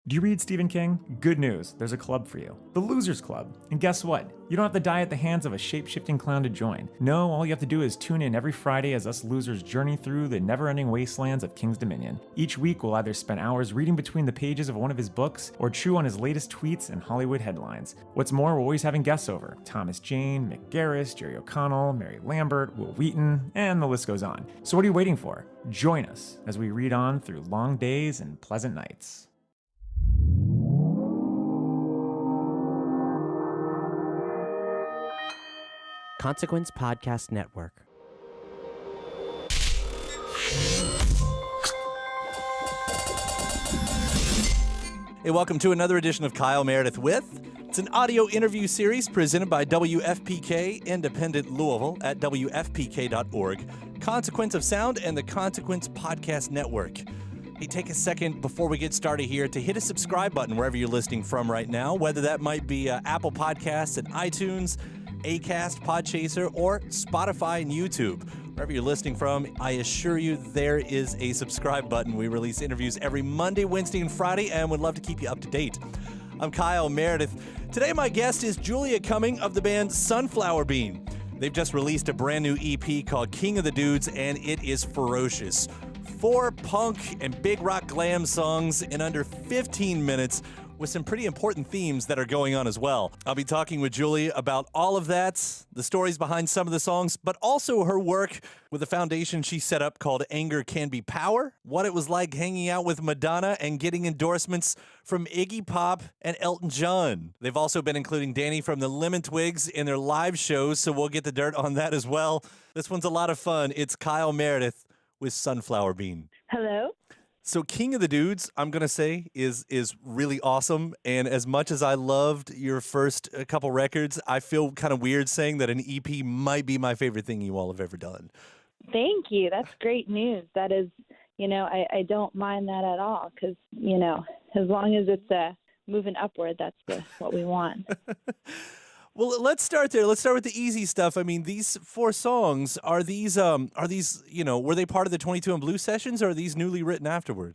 Do you read Stephen King? Good news, there's a club for you. The Losers Club. And guess what? You don't have to die at the hands of a shape-shifting clown to join. No, all you have to do is tune in every Friday as us losers journey through the never-ending wastelands of King's Dominion. Each week, we'll either spend hours reading between the pages of one of his books or chew on his latest tweets and Hollywood headlines. What's more, we're always having guests over. Thomas Jane, Mick Garris, Jerry O'Connell, Mary Lambert, Will Wheaton, and the list goes on. So what are you waiting for? Join us as we read on through long days and pleasant nights. Consequence Podcast Network. Hey, welcome to another edition of Kyle Meredith With. It's an audio interview series presented by WFPK Independent Louisville at WFPK.org, Consequence of Sound, and the Consequence Podcast Network. Hey, take a second before we get started here to hit a subscribe button wherever you're listening from right now, whether that might be Apple Podcasts and iTunes, Acast, Podchaser, or Spotify and YouTube. Wherever you're listening from, I assure you there is a subscribe button. We release interviews every Monday, Wednesday, and Friday, and would love to keep you up to date. I'm Kyle Meredith. Today my guest is Julia Cumming of the band Sunflower Bean. They've just released a brand new EP called King of the Dudes, and it is ferocious. 4 punk and big rock glam songs in under 15 minutes, with some pretty important themes that are going on as well. I'll be talking with Julie about all of that, the stories behind some of the songs, but also her work with the foundation she set up called Anger Can Be Power, what it was like hanging out with Madonna and getting endorsements from Iggy Pop and Elton John. They've also been including Danny from the Lemon Twigs in their live shows, so we'll get the dirt on that as well. This one's a lot of fun. It's Kyle Meredith with Sunflower Bean. Hello. So King of the Dudes, I'm going to say, is really awesome. And as much as I loved your first couple records, I feel kind of weird saying that an EP might be my favorite thing you all have ever done. Thank you. That's great news. That is, I don't mind that at all because, as long as it's moving upward, that's what we want. Well, let's start there. Let's start with the easy stuff. I mean, these 4 songs, are these, were they part of the 22 and Blue sessions, or are these newly written afterward?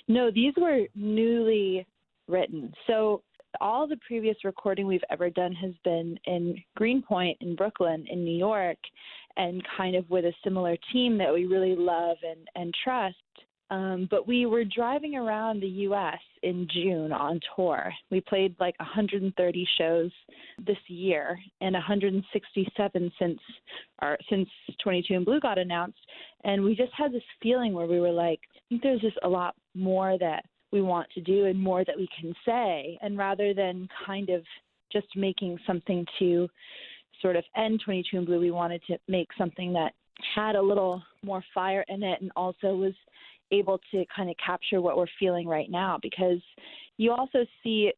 No, these were newly written. So all the previous recording we've ever done has been in Greenpoint in Brooklyn in New York, and kind of with a similar team that we really love and trust. But we were driving around the U.S. in June on tour. We played like 130 shows this year and 167 since 22 and Blue got announced. And we just had this feeling where we were like, I think there's just a lot more that we want to do and more that we can say. And rather than kind of just making something to sort of end 22 and Blue, we wanted to make something that had a little more fire in it and also was able to kind of capture what we're feeling right now, because you also see,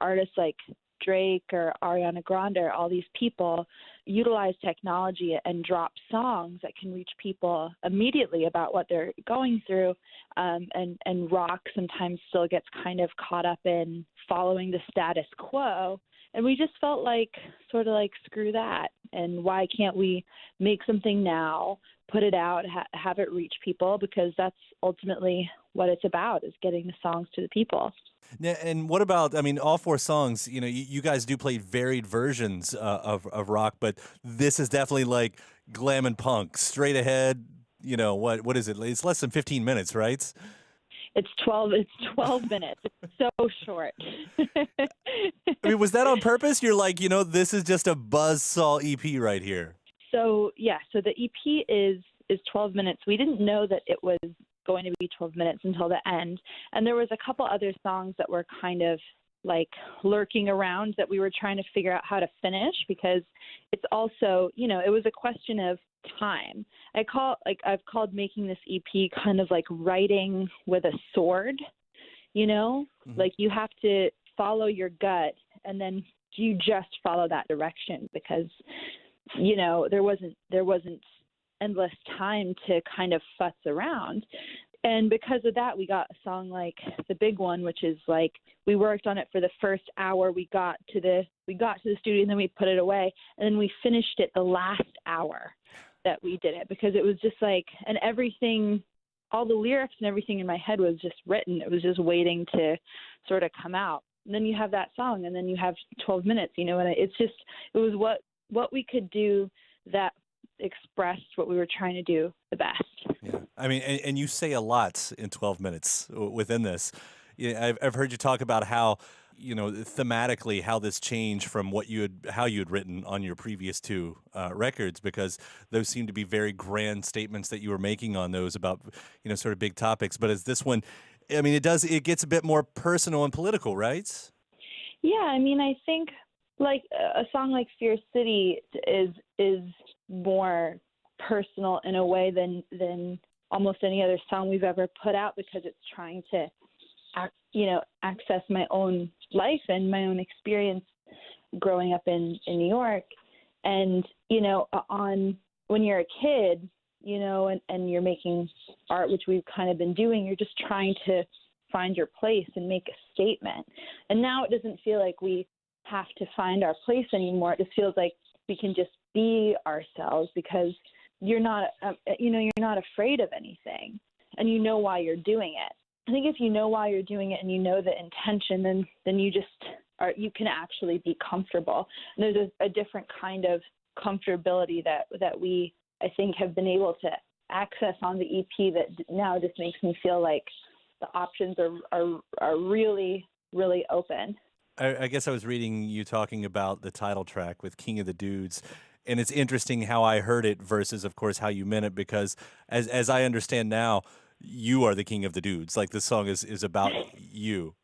artists like Drake or Ariana Grande or all these people utilize technology and drop songs that can reach people immediately about what they're going through. And rock sometimes still gets kind of caught up in following the status quo. And we just felt like, sort of like, screw that. And why can't we make something now, put it out, have it reach people? Because that's ultimately what it's about, is getting the songs to the people. And what about, all 4 songs, you guys do play varied versions of rock, but this is definitely like glam and punk, straight ahead, what is it? It's less than 15 minutes, right? It's 12 minutes. It's so short. Was that on purpose? You're like, this is just a buzzsaw EP right here. So, yeah. So the EP is 12 minutes. We didn't know that it was going to be 12 minutes until the end. And there was a couple other songs that were kind of like lurking around that we were trying to figure out how to finish, because it's also, it was a question of time. I've called making this EP kind of like writing with a sword, Mm-hmm. like you have to follow your gut and then you just follow that direction, because, there wasn't endless time to kind of futz around. And because of that, we got a song like the big one, which is like, we worked on it for the first hour. We got to the studio and then we put it away, and then we finished it the last hour that we did it, because it was just like, and everything all the lyrics and everything in my head was just written. It was just waiting to sort of come out. And then you have that song, and then you have 12 minutes, and it was what we could do that expressed what we were trying to do the best. Yeah. I mean, and you say a lot in 12 minutes within this. Yeah, I've heard you talk about how, thematically, how this changed from how you had written on your previous two records, because those seem to be very grand statements that you were making on those about, sort of big topics. But as this one, I mean, it gets a bit more personal and political, right? Yeah, I mean, I think like a song like Fierce City is more personal in a way than almost any other song we've ever put out, because it's trying to access my own life and my own experience growing up in New York. And when you're a kid, and you're making art, which we've kind of been doing, you're just trying to find your place and make a statement. And now it doesn't feel like we have to find our place anymore. It just feels like we can just be ourselves, because you're not afraid of anything, and you know why you're doing it. I think if you know why you're doing it and you know the intention, then you can actually be comfortable. And there's a different kind of comfortability that we, I think, have been able to access on the EP that now just makes me feel like the options are really, really open. I guess I was reading you talking about the title track with King of the Dudes, and it's interesting how I heard it versus, of course, how you meant it, because as I understand now, you are the king of the dudes. Like, this song is about you,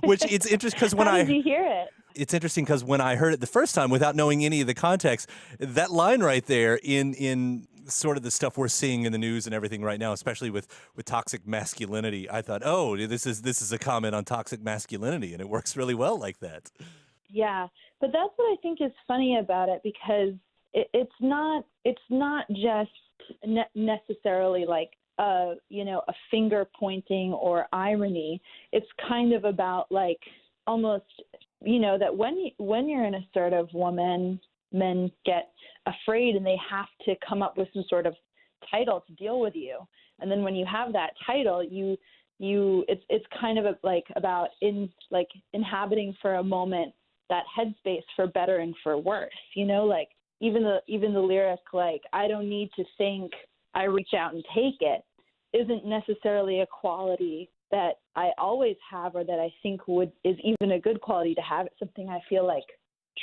which it's interesting because How did you hear it? It's interesting because when I heard it the first time without knowing any of the context, that line right there in sort of the stuff we're seeing in the news and everything right now, especially with toxic masculinity, I thought, oh, this is a comment on toxic masculinity, and it works really well like that. Yeah, but that's what I think is funny about it, because it's not just necessarily like a finger pointing or irony. It's kind of about like almost, that when you're an assertive woman, men get afraid and they have to come up with some sort of title to deal with you. And then when you have that title, it's kind of about inhabiting for a moment that headspace for better and for worse. Like even the lyric, like, I don't need to think, I reach out and take it, isn't necessarily a quality that I always have, or that I think is even a good quality to have. It's something I feel like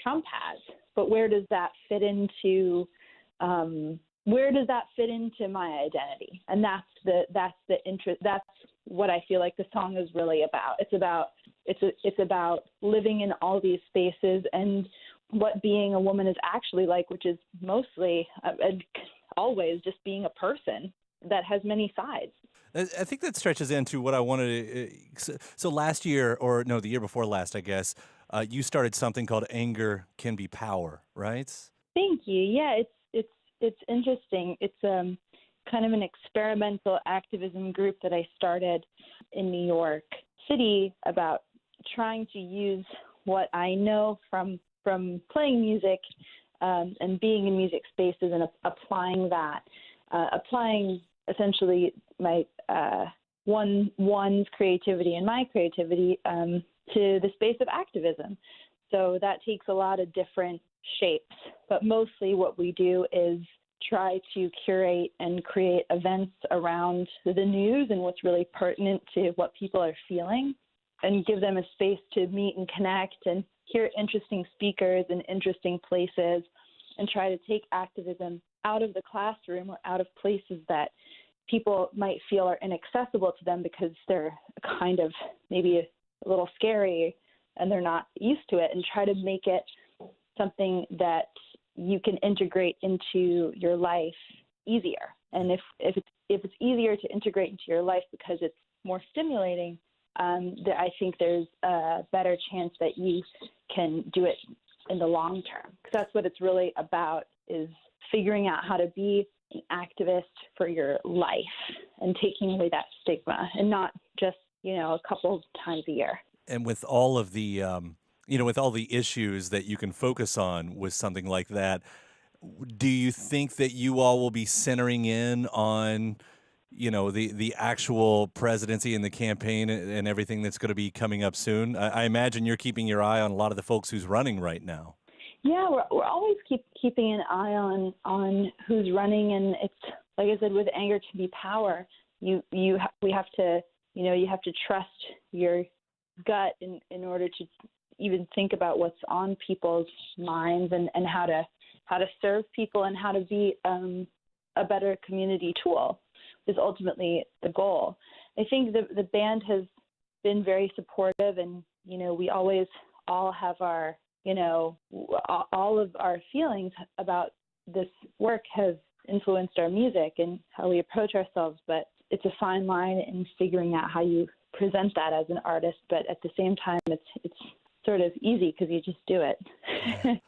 Trump has. But where does that fit into my identity? And that's the interest. That's what I feel like the song is really about. It's about living in all these spaces and what being a woman is actually like, which is mostly always just being a person that has many sides. I think that stretches into what I wanted to. So last year, or no, the year before last, I guess, you started something called Anger Can Be Power, right? Thank you. Yeah, it's interesting. It's kind of an experimental activism group that I started in New York City about trying to use what I know from playing music and being in music spaces, and applying essentially my one's creativity and my creativity to the space of activism. So that takes a lot of different shapes, but mostly what we do is try to curate and create events around the news and what's really pertinent to what people are feeling, and give them a space to meet and connect and hear interesting speakers in interesting places, and try to take activism out of the classroom or out of places that people might feel are inaccessible to them because they're kind of maybe a little scary and they're not used to it, and try to make it something that you can integrate into your life easier. And if it's easier to integrate into your life because it's more stimulating, I think there's a better chance that you can do it in the long term. Because that's what it's really about, is figuring out how to be an activist for your life and taking away that stigma, and not just, a couple times a year. And with all of the, with all the issues that you can focus on with something like that, do you think that you all will be centering in on, the actual presidency and the campaign and everything that's going to be coming up soon? I imagine you're keeping your eye on a lot of the folks who's running right now. Yeah, we're always keeping an eye on who's running, and it's like I said, with anger can be power. We have to you have to trust your gut in order to even think about what's on people's minds and how to serve people and how to be a better community tool is ultimately the goal. I think the band has been very supportive, and we always all have our all of our feelings about this work have influenced our music and how we approach ourselves, but it's a fine line in figuring out how you present that as an artist, but at the same time it's sort of easy because you just do it.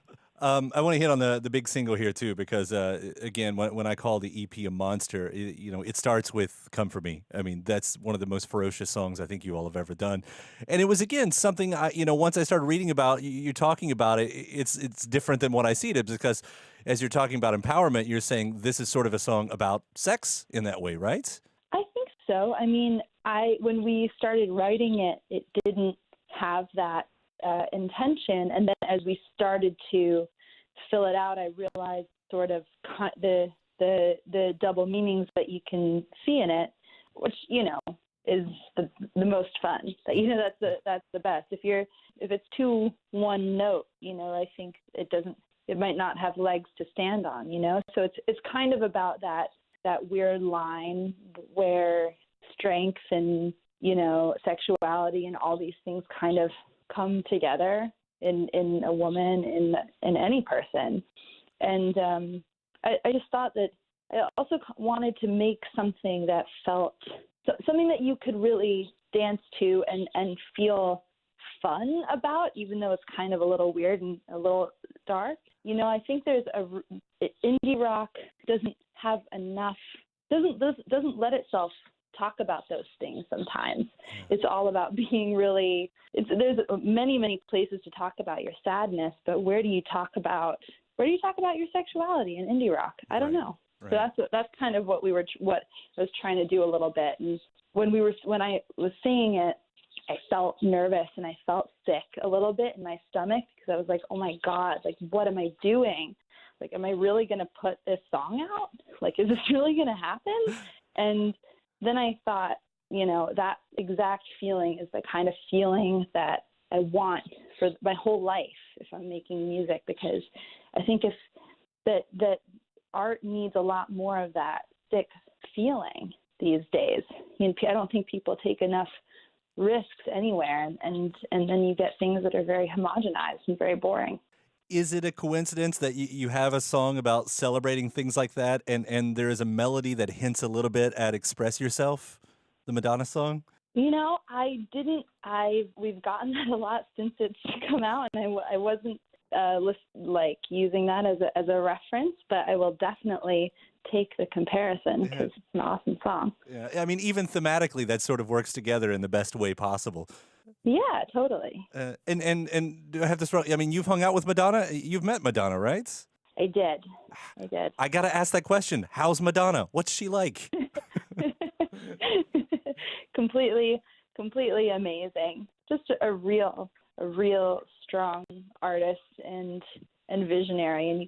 I want to hit on the big single here too, because again, when I call the EP a monster, it starts with "Come For Me." I mean, that's one of the most ferocious songs I think you all have ever done, and it was again something once I started reading about you talking about it, it's different than what I see it because as you're talking about empowerment, you're saying this is sort of a song about sex in that way, right? I think so. I mean, when we started writing it didn't have that intention, and then as we started to fill it out, I realized sort of the double meanings that you can see in it, which is the most fun. That's the best. If it's too one note, I think it might not have legs to stand on. So it's kind of about that weird line where strength and sexuality and all these things kind of come together in a woman, in any person. And I just thought that I also wanted to make something that felt something that you could really dance to and feel fun about, even though it's kind of a little weird and a little dark. I think there's indie rock doesn't have enough, doesn't let itself talk about those things sometimes. It's all about being there's many places to talk about your sadness, but where do you talk about your sexuality in indie rock? I don't know. Right. So that's kind of what I was trying to do a little bit. And when I was singing it, I felt nervous and I felt sick a little bit in my stomach because I was like, oh my God, like what am I doing? Like, am I really going to put this song out? Like, is this really going to happen? And then I thought, that exact feeling is the kind of feeling that I want for my whole life if I'm making music, because I think that art needs a lot more of that sick feeling these days. I don't think people take enough risks anywhere, and then you get things that are very homogenized and very boring. Is it a coincidence that you have a song about celebrating things like that, and there is a melody that hints a little bit at "Express Yourself," the Madonna song? We've gotten that a lot since it's come out, and I wasn't using that as a reference, but I will definitely take the comparison because it's an awesome song. Yeah, I mean, even thematically, that sort of works together in the best way possible. Yeah, totally. And do I have this wrong? I mean, you've hung out with Madonna. You've met Madonna, right? I did. I got to ask that question. How's Madonna? What's she like? Completely amazing. Just a real strong artist and visionary, and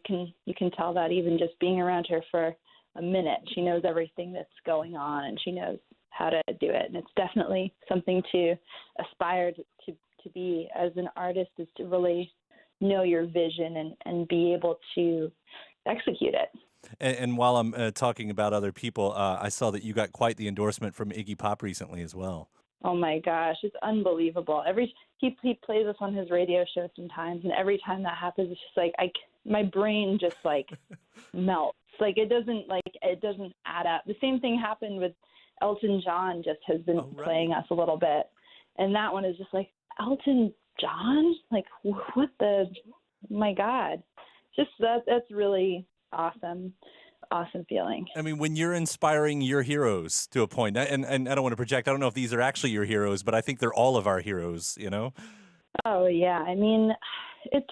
you can tell that even just being around her for a minute. She knows everything that's going on, and she knows how to do it. And it's definitely something to aspire to be as an artist, is to really know your vision and be able to execute it. And while I'm talking about other people, I saw that you got quite the endorsement from Iggy Pop recently as well. Oh my gosh, it's unbelievable. He plays us on his radio show sometimes, and every time that happens, it's just like my brain just like melts. Like it doesn't add up. The same thing happened with Elton John. Just has been playing us a little bit, and that one is just like, Elton John? Like what the? My God, just that's really awesome feeling. I mean, when you're inspiring your heroes to a point, and I don't want to project, I don't know if these are actually your heroes, but I think they're all of our heroes, Oh yeah, I mean, that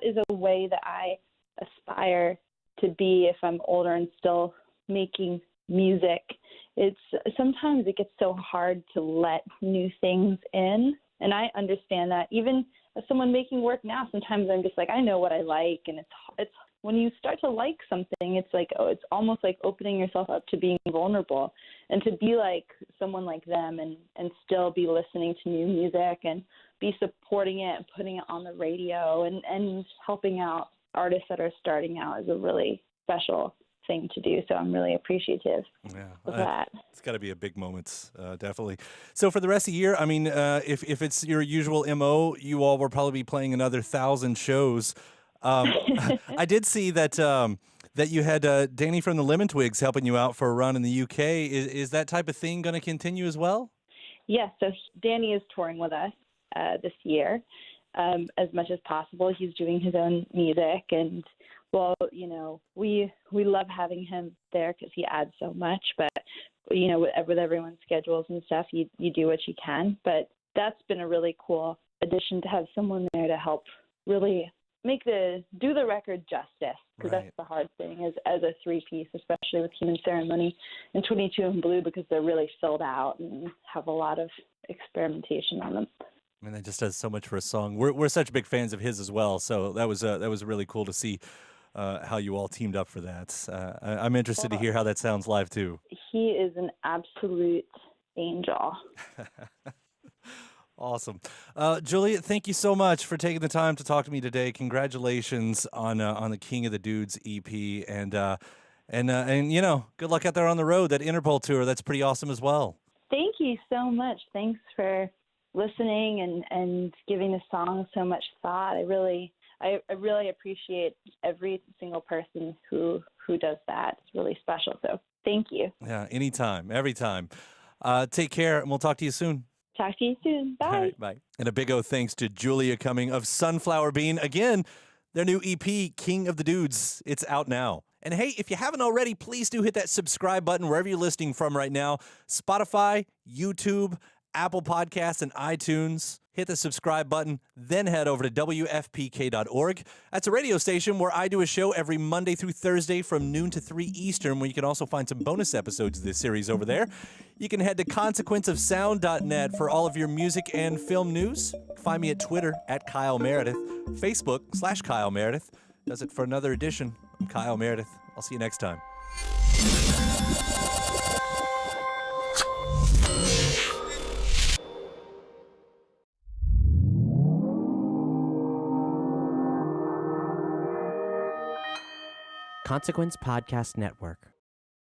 is a way that I aspire to be if I'm older and still making music, it's sometimes it gets so hard to let new things in. And I understand that. Even as someone making work now, sometimes I'm just like, I know what I like. And it's when you start to like something, it's like, it's almost like opening yourself up to being vulnerable, and to be like someone like them and still be listening to new music and be supporting it and putting it on the radio and helping out artists that are starting out is a really special thing to do. So I'm really appreciative of that. It's got to be a big moment, definitely. So for the rest of the year, I mean, if it's your usual MO, you all will probably be playing another 1,000 shows. I did see that that you had Danny from the Lemon Twigs helping you out for a run in the UK. Is that type of thing going to continue as well? Yes. So Danny is touring with us this year as much as possible. He's doing his own music, and well, we love having him there because he adds so much. But with everyone's schedules and stuff, you do what you can. But that's been a really cool addition to have someone there to help really do the record justice, because Right. that's the hard thing as a three-piece, especially with Human Ceremony and 22 and Blue, because they're really filled out and have a lot of experimentation on them. I mean, that just does so much for a song. We're such big fans of his as well, so that was really cool to see how you all teamed up for that. I'm interested to hear how that sounds live too. He is an absolute angel. Awesome. Julia, thank you so much for taking the time to talk to me today. Congratulations on the King of the Dudes EP, and good luck out there on the road. That Interpol tour, that's pretty awesome as well. Thank you so much. Thanks for listening and giving the song so much thought. I really appreciate every single person who does that. It's really special. So thank you. Yeah, anytime, every time. Take care, and we'll talk to you soon. Talk to you soon. Bye. All right, bye. And a big thanks to Julia Cumming of Sunflower Bean. Again, their new EP, King of the Dudes, it's out now. And hey, if you haven't already, please do hit that subscribe button wherever you're listening from right now. Spotify, YouTube, Apple Podcasts, and iTunes. Hit the subscribe button, then head over to WFPK.org. That's a radio station where I do a show every Monday through Thursday from noon to 3 Eastern, where you can also find some bonus episodes of this series over there. You can head to consequenceofsound.net for all of your music and film news. Find me at Twitter at Kyle Meredith, Facebook/Kyle Meredith. Does it for another edition. I'm Kyle Meredith. I'll see you next time. Consequence Podcast Network.